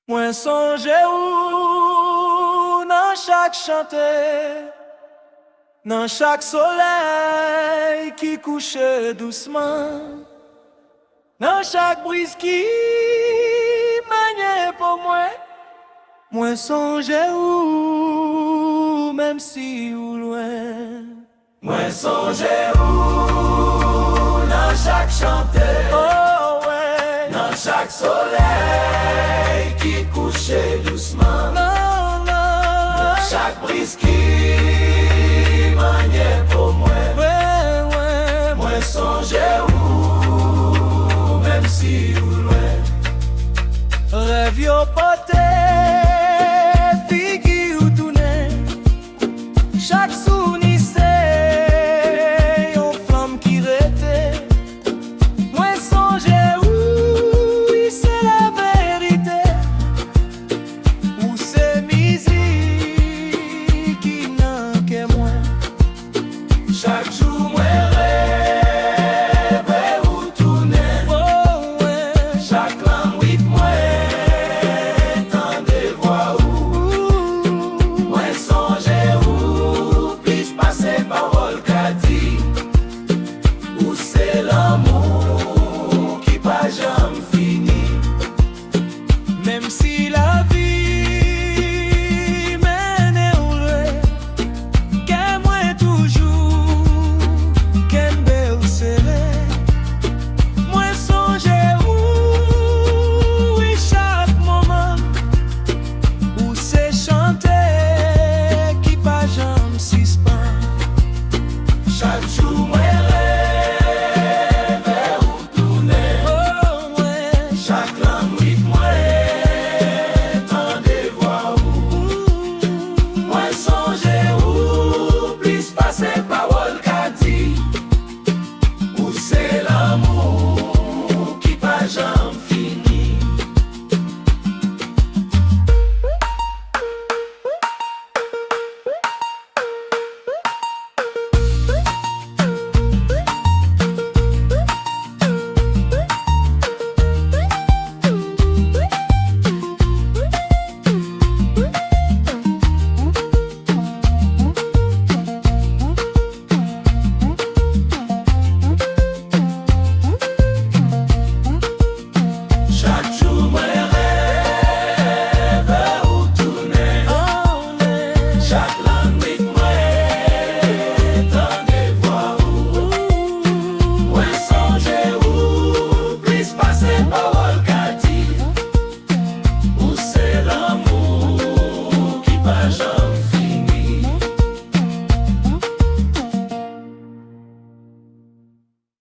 Moi songe ou dans chaque chanté, dans chaque soleil qui couche doucement, dans chaque brise qui manie pour moi. Moi songe ou même si ou loin. Moi songe ou dans chaque chanté, oh ouais, dans chaque soleil qui couche doucement, non, non, chaque brise qui manie pour moi. Ouais, ouais, moi songe ou même si ou loin. Rêve yo pote, figi ou tourne, chaque souni c'est yon flamme qui rete. Moi songe ou c'est la vérité, ou c'est musique qui n'a que moi. Chaque jour moi rêve ou tourne, oh ouais, chaque langue with moi. Même si la vie mène au loin, qu'elle moi toujours, qu'elle belle serré. Moi songe où chaque moment, où c'est chanter qui pas jamais suspend. Chaque jour moi rêve ou tourne, oh ouais, chaque langue with moi. C'est l'amour qui pas jamais fini. C'est l'amour qui va jamais.